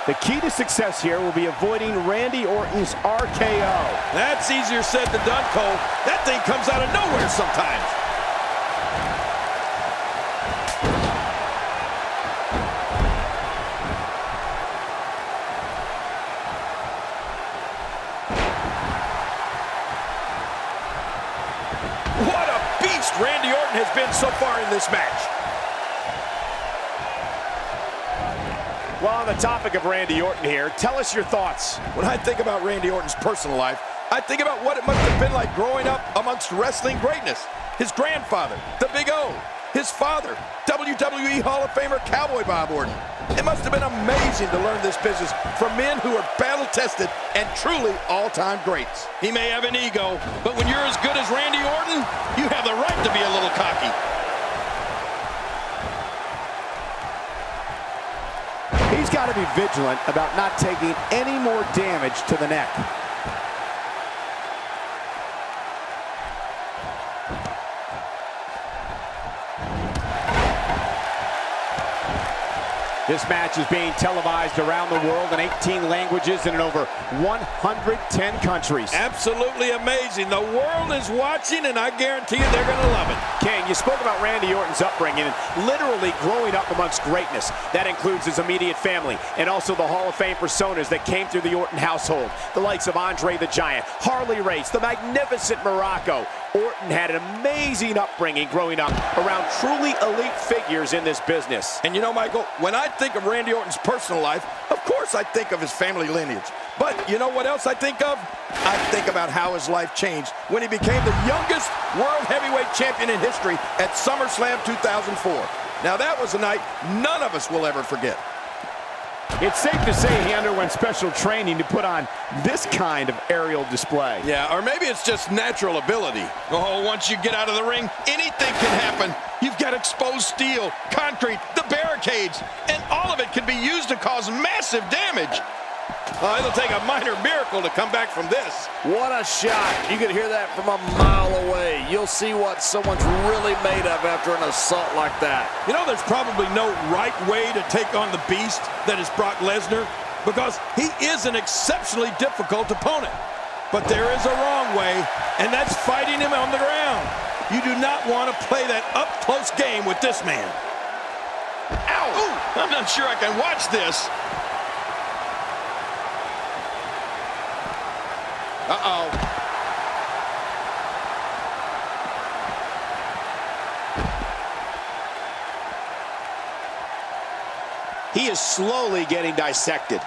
The key to success here will be avoiding Randy Orton's RKO. That's easier said than done, Cole. That thing comes out of nowhere sometimes. What a beast Randy Orton has been so far in this match. Well, on the topic of Randy Orton here, tell us your thoughts. When I think about Randy Orton's personal life, I think about what it must have been like growing up amongst wrestling greatness. His grandfather, the Big O. His father, WWE Hall of Famer Cowboy Bob Orton. It must have been amazing to learn this business from men who are battle-tested and truly all-time greats. He may have an ego, but when you're as good as Randy Orton, you have the right to be a little cocky. He's got to be vigilant about not taking any more damage to the neck. This match is being televised around the world in 18 languages and in over 110 countries. Absolutely amazing. The world is watching, and I guarantee you they're going to love it. King, you spoke about Randy Orton's upbringing and literally growing up amongst greatness. That includes his immediate family and also the Hall of Fame personas that came through the Orton household. The likes of Andre the Giant, Harley Race, the magnificent Morocco. Orton had an amazing upbringing growing up around truly elite figures in this business. And you know, Michael, when I think of Randy Orton's personal life, of course I think of his family lineage. But you know what else I think of? I think about how his life changed when he became the youngest world heavyweight champion in history at SummerSlam 2004. Now that was a night none of us will ever forget. It's safe to say he underwent special training to put on this kind of aerial display. Yeah, or maybe it's just natural ability. Oh, once you get out of the ring, anything can happen. You've got exposed steel, concrete, the barricades, and all of it can be used to cause massive damage. It'll take a minor miracle to come back from this. What a shot. You could hear that from a mile away. You'll see what someone's really made of after an assault like that. You know, there's probably no right way to take on the beast that is Brock Lesnar, because he is an exceptionally difficult opponent. But there is a wrong way, and that's fighting him on the ground. You do not want to play that up-close game with this man. Ow! Ooh, I'm not sure I can watch this. Uh-oh. He is slowly getting dissected.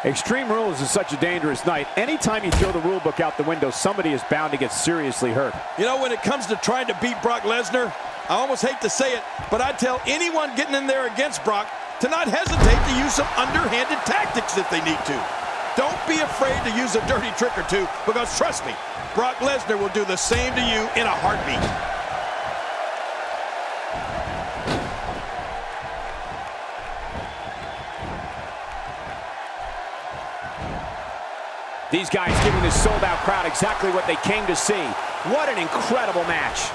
Extreme Rules is such a dangerous night. Anytime you throw the rule book out the window, somebody is bound to get seriously hurt. You know, when it comes to trying to beat Brock Lesnar, I almost hate to say it, but I tell anyone getting in there against Brock to not hesitate to use some underhanded tactics if they need to. Don't be afraid to use a dirty trick or two, because trust me, Brock Lesnar will do the same to you in a heartbeat. These guys giving this sold-out crowd exactly what they came to see. What an incredible match.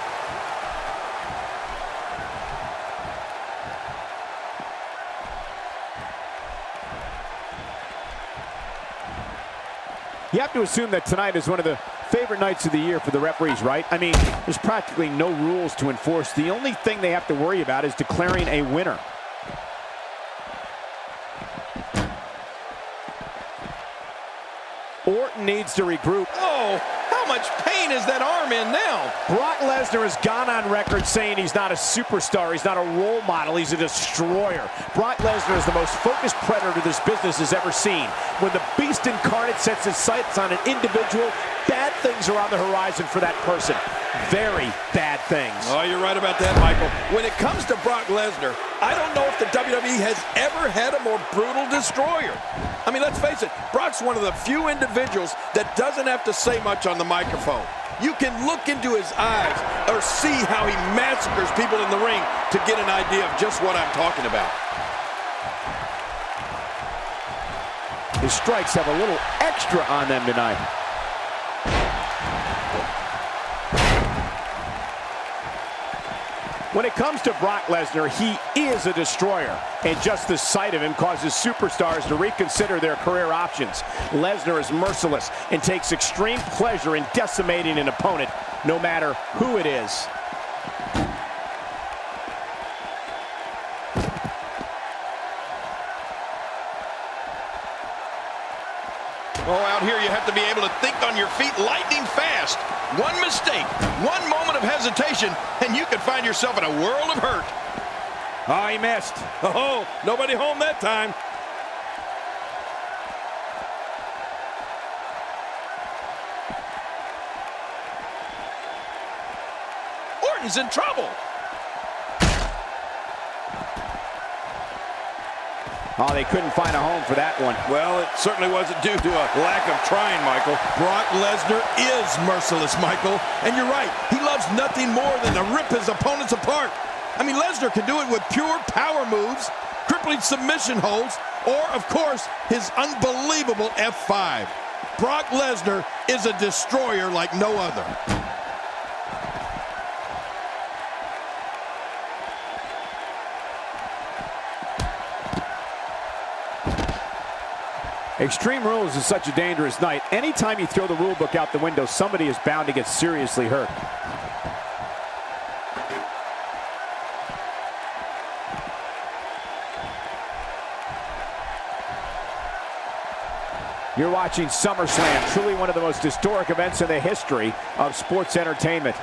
You have to assume that tonight is one of the favorite nights of the year for the referees, right? I mean, there's practically no rules to enforce. The only thing they have to worry about is declaring a winner. Orton needs to regroup. Oh, how much pain is that arm in now? Brock Lesnar has gone on record saying he's not a superstar, he's not a role model, he's a destroyer. Brock Lesnar is the most focused predator this business has ever seen. When the beast incarnate sets his sights on an individual, bad things are on the horizon for that person. Very bad things. Oh, you're right about that, Michael. When it comes to Brock Lesnar, I don't know if the WWE has ever had a more brutal destroyer. I mean, let's face it, Brock's one of the few individuals that doesn't have to say much on the microphone. You can look into his eyes or see how he massacres people in the ring to get an idea of just what I'm talking about. His strikes have a little extra on them tonight. When it comes to Brock Lesnar, he is a destroyer, and just the sight of him causes superstars to reconsider their career options. Lesnar is merciless and takes extreme pleasure in decimating an opponent, no matter who it is. Oh, out here you have to be able to think on your feet lightning fast. One mistake, one moment of hesitation, and you could find yourself in a world of hurt. Oh, he missed. Oh, nobody home that time. Orton's in trouble. Oh, they couldn't find a home for that one. Well, it certainly wasn't due to a lack of trying, Michael. Brock Lesnar is merciless, Michael. And you're right, he loves nothing more than to rip his opponents apart. I mean, Lesnar can do it with pure power moves, crippling submission holds, or, of course, his unbelievable F5. Brock Lesnar is a destroyer like no other. Extreme Rules is such a dangerous night. Anytime you throw the rule book out the window, somebody is bound to get seriously hurt. You're watching SummerSlam, truly one of the most historic events in the history of sports entertainment.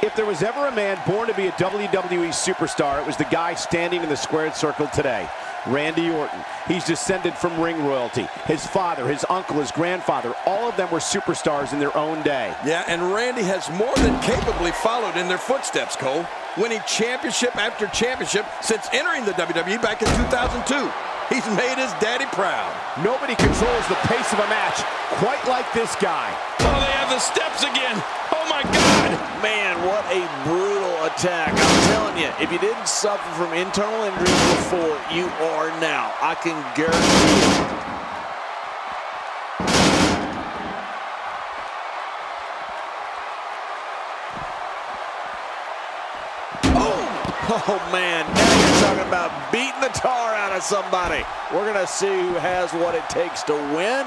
If there was ever a man born to be a WWE superstar, it was the guy standing in the squared circle today, Randy Orton. He's descended from ring royalty. His father, his uncle, his grandfather, all of them were superstars in their own day. Yeah, and Randy has more than capably followed in their footsteps, Cole, winning championship after championship since entering the WWE back in 2002. He's made his daddy proud. Nobody controls the pace of a match quite like this guy. Oh, they have the steps again. Oh, my God. Man, what a brutal attack. I'm telling you, if you didn't suffer from internal injuries before, you are now. I can guarantee it. Oh, man, now you're talking about beating the tar out of somebody. We're going to see who has what it takes to win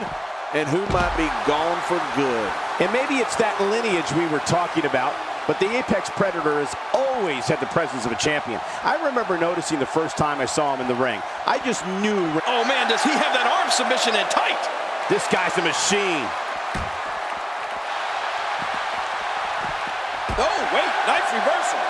and who might be gone for good. And maybe it's that lineage we were talking about, but the Apex Predator has always had the presence of a champion. I remember noticing the first time I saw him in the ring. I just knew. Oh, man, does he have that arm submission in tight? This guy's a machine. Oh, wait, nice reversal.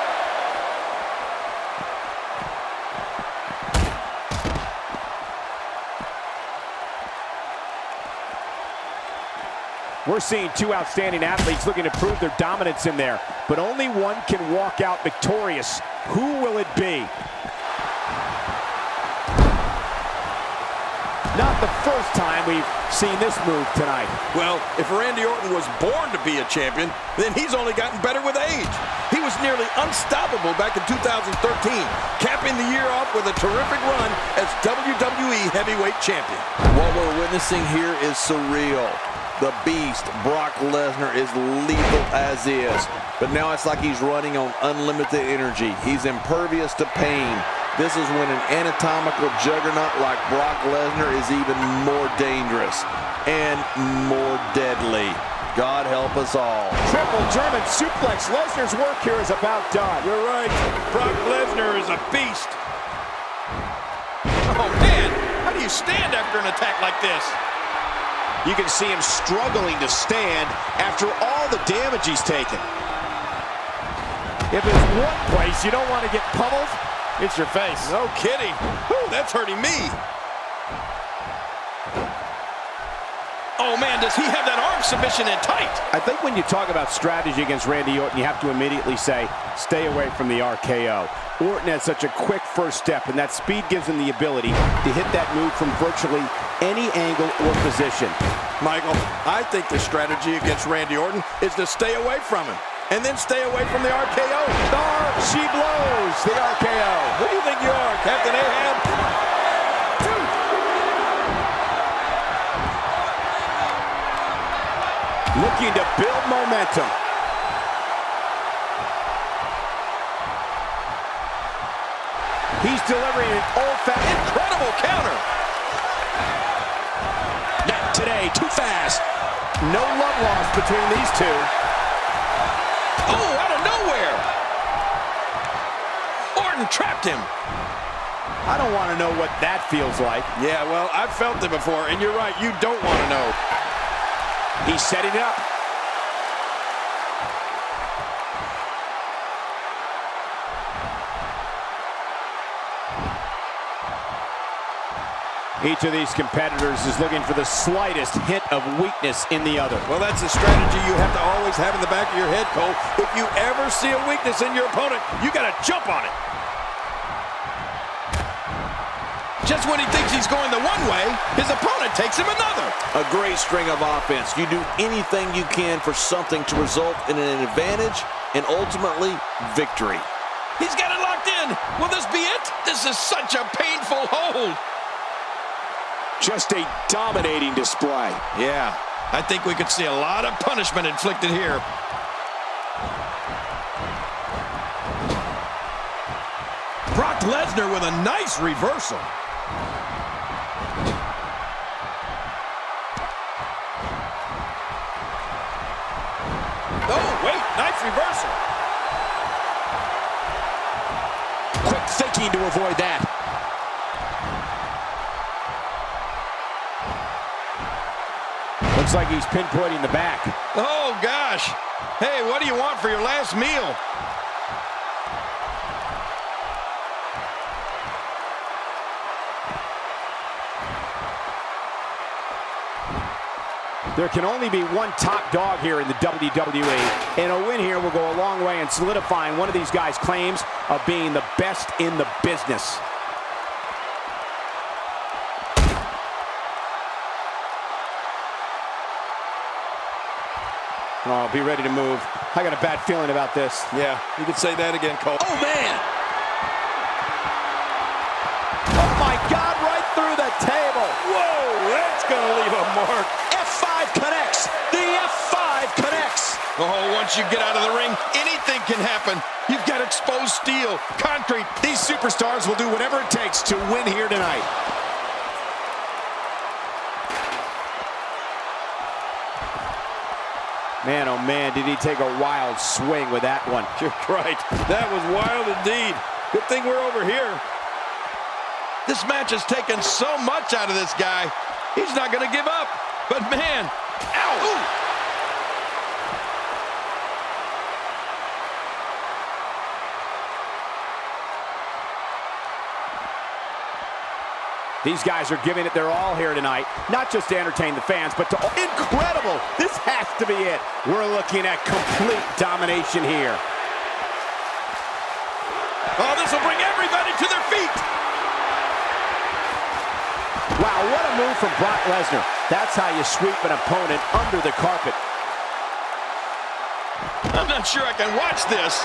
We're seeing two outstanding athletes looking to prove their dominance in there, but only one can walk out victorious. Who will it be? Not the first time we've seen this move tonight. Well, if Randy Orton was born to be a champion, then he's only gotten better with age. He was nearly unstoppable back in 2013, capping the year off with a terrific run as WWE Heavyweight Champion. What we're witnessing here is surreal. The Beast, Brock Lesnar, is lethal as is. But now it's like he's running on unlimited energy. He's impervious to pain. This is when an anatomical juggernaut like Brock Lesnar is even more dangerous and more deadly. God help us all. Triple German suplex. Lesnar's work here is about done. You're right. Brock Lesnar is a beast. Oh, man. How do you stand after an attack like this? You can see him struggling to stand after all the damage he's taken. If there's one place you don't want to get pummeled, it's your face. No kidding. Whew, that's hurting me. Oh, man, does he have that arm submission in tight? I think when you talk about strategy against Randy Orton, you have to immediately say, stay away from the RKO. Orton has such a quick first step, and that speed gives him the ability to hit that move from virtually any angle or position. Michael, I think the strategy against Randy Orton is to stay away from him, and then stay away from the RKO. She blows the RKO. Who do you think you are, Captain Ahab? Looking to build momentum. He's delivering an old-fashioned Incredible counter. Not today, too fast. No love lost between these two. Oh, out of nowhere. Orton trapped him. I don't want to know what that feels like. Yeah, well, I've felt it before, and you're right, you don't want to know. He's setting it up. Each of these competitors is looking for the slightest hint of weakness in the other. Well, that's a strategy you have to always have in the back of your head, Cole. If you ever see a weakness in your opponent, you got to jump on it. Just when he thinks he's going the one way, his opponent takes him another. A great string of offense. You do anything you can for something to result in an advantage and ultimately victory. He's got it locked in. Will this be it? This is such a painful hold. Just a dominating display. Yeah, I think we could see a lot of punishment inflicted here. Brock Lesnar with a nice reversal. Oh, wait, nice reversal. Quick thinking to avoid that. Looks like he's pinpointing the back. Oh, gosh. Hey, what do you want for your last meal? There can only be one top dog here in the WWE, and a win here will go a long way in solidifying one of these guys' claims of being the best in the business. Oh, be ready to move. I got a bad feeling about this. Yeah, you could say that again, Cole. Oh, man! Oh, my God, right through the table. Whoa, that's going to leave a mark. F5 connects. The F5 connects. Oh, once you get out of the ring, anything can happen. You've got exposed steel, concrete. These superstars will do whatever it takes to win here tonight. Man, oh man, did he take a wild swing with that one. You're right. That was wild indeed. Good thing we're over here. This match has taken so much out of this guy. He's not going to give up. But man, ow! Ooh. These guys are giving it their all here tonight, not just to entertain the fans, but to... Incredible! This has to be it. We're looking at complete domination here. Oh, this will bring everybody to their feet. Wow, what a move from Brock Lesnar. That's how you sweep an opponent under the carpet. I'm not sure I can watch this.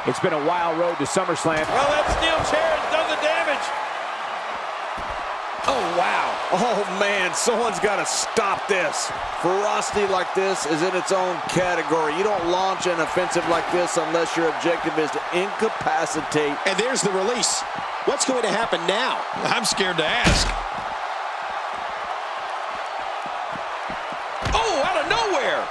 It's been a wild road to SummerSlam. Well, that steel chair has done the damage. Oh, wow. Oh, man, someone's got to stop this. Ferocity like this is in its own category. You don't launch an offensive like this unless your objective is to incapacitate. And there's the release. What's going to happen now? I'm scared to ask. Oh, out of nowhere.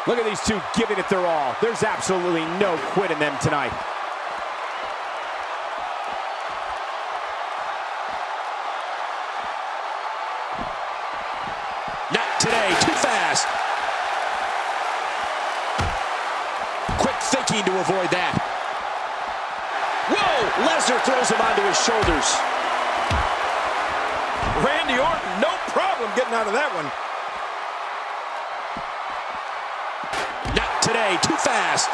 Look at these two giving it their all. There's absolutely no quit in them tonight. Not today, too fast. Quick thinking to avoid that. Whoa! Lesnar throws him onto his shoulders. Randy Orton, no problem getting out of that one. Not today, too fast.